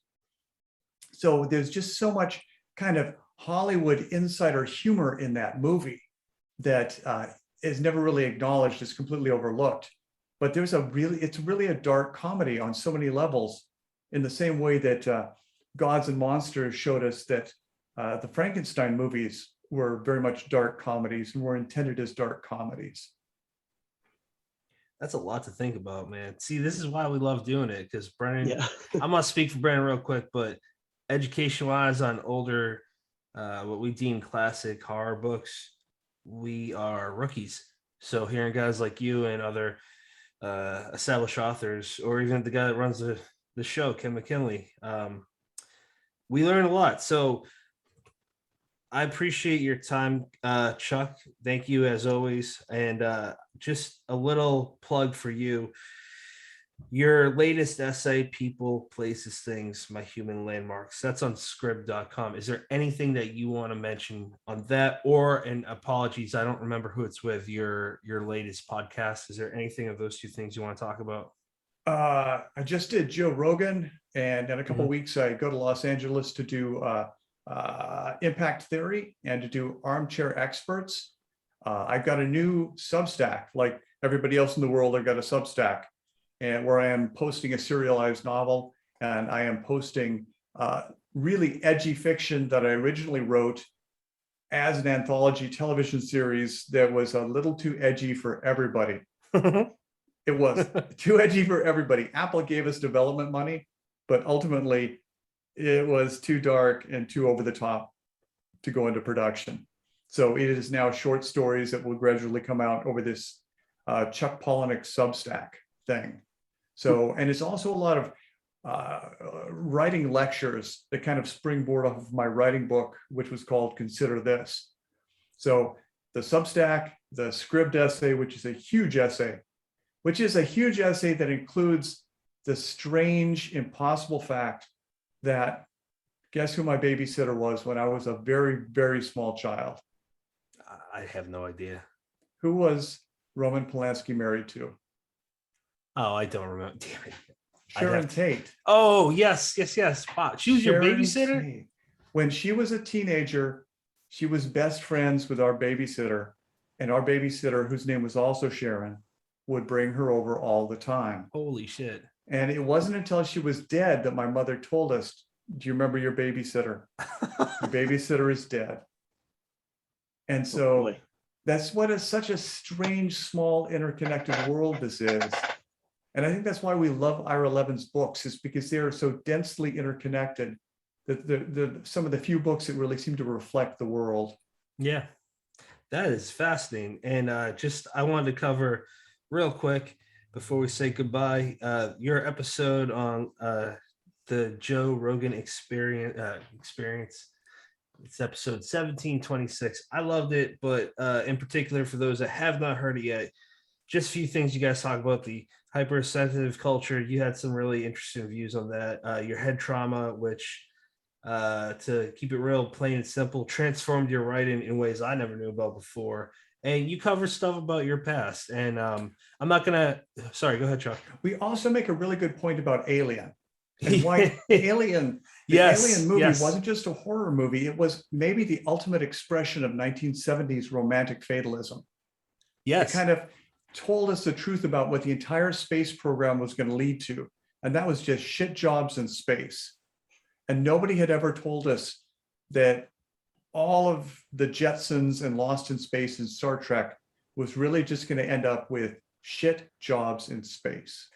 So there's just so much kind of Hollywood insider humor in that movie that is never really acknowledged, is completely overlooked. But it's really a dark comedy on so many levels, in the same way that Gods and Monsters showed us that the Frankenstein movies were very much dark comedies and were intended as dark comedies. That's a lot to think about, man. See, this is why we love doing it, because Brennan, Yeah. I'm gonna speak for Brennan real quick, but education-wise on older, what we deem classic horror books, we are rookies. So hearing guys like you and other established authors, or even the guy that runs the show, Ken McKinley, we learn a lot. So I appreciate your time, Chuck. Thank you as always. And just a little plug for you. Your latest essay, People, Places, Things, My Human Landmarks, that's on scrib.com. Is there anything that you want to mention on that? Or, and apologies, I don't remember who it's with, your latest podcast. Is there anything of those two things you want to talk about? I just did Joe Rogan, and in a couple of weeks I go to Los Angeles to do impact theory and to do armchair experts. I've got a new Substack, like everybody else in the world. I've got a Substack, and where I am posting a serialized novel, and I am posting really edgy fiction that I originally wrote as an anthology television series that was a little too edgy for everybody. It was too edgy for everybody. Apple gave us development money, but ultimately it was too dark and too over the top to go into production. So it is now short stories that will gradually come out over this Chuck Palahniuk Substack thing. So, and it's also a lot of writing lectures that kind of springboard off of my writing book, which was called Consider This. So the Substack, the Scribd essay, which is a huge essay that includes the strange, impossible fact that, guess who my babysitter was when I was a very, very small child? I have no idea. Who was Roman Polanski married to? Oh, I don't remember. Damn it. Sharon Tate. Oh, yes. Wow. She was your Sharon babysitter? Tate. When she was a teenager, she was best friends with our babysitter, and our babysitter, whose name was also Sharon, would bring her over all the time. Holy shit. And it wasn't until she was dead that my mother told us, do you remember your babysitter? Your babysitter is dead. And so that's what is such a strange, small, interconnected world this is. And I think that's why we love Ira Levin's books, is because they are so densely interconnected that some of the few books that really seem to reflect the world. Yeah, that is fascinating. And I wanted to cover real quick before we say goodbye, your episode on the Joe Rogan experience. It's episode 1726. I loved it, but in particular, for those that have not heard it yet, just a few things you guys talk about: the hypersensitive culture. You had some really interesting views on that. Your head trauma, which, to keep it real plain and simple, transformed your writing in ways I never knew about before. And you cover stuff about your past. And I'm not gonna. Sorry, go ahead, Chuck. We also make a really good point about Alien. And why Alien, Alien movie wasn't just a horror movie. It was maybe the ultimate expression of 1970s romantic fatalism. Yes. It kind of told us the truth about what the entire space program was going to lead to. And that was just shit jobs in space. And nobody had ever told us that all of the Jetsons and Lost in Space and Star Trek was really just going to end up with shit jobs in space.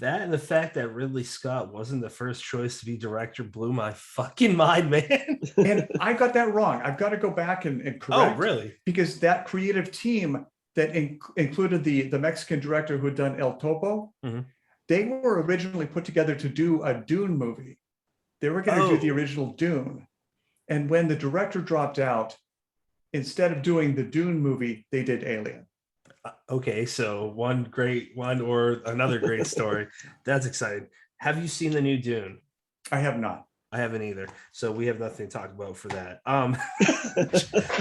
That and the fact that Ridley Scott wasn't the first choice to be director blew my fucking mind, man. And I got that wrong. I've got to go back and correct. Oh, really? Because that creative team that included the Mexican director who had done El Topo, they were originally put together to do a Dune movie. They were going to do the original Dune. And when the director dropped out, instead of doing the Dune movie, they did Alien. Okay, so one great one or another great story. That's exciting. Have you seen the new Dune? I have not. I haven't either. So we have nothing to talk about for that.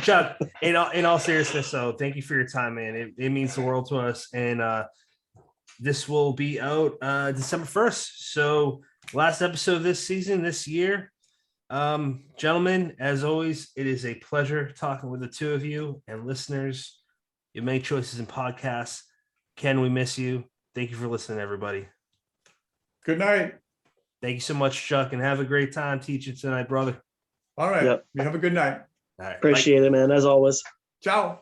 Chuck, in all seriousness, so thank you for your time, man. It means the world to us. And this will be out December 1st. So last episode of this season, this year. Gentlemen, as always, it is a pleasure talking with the two of you and listeners. You make choices in podcasts. Ken, we miss you. Thank you for listening, everybody. Good night. Thank you so much, Chuck, and have a great time teaching tonight, brother. All right. Yep. You have a good night. All right. Appreciate it, man, as always. Ciao.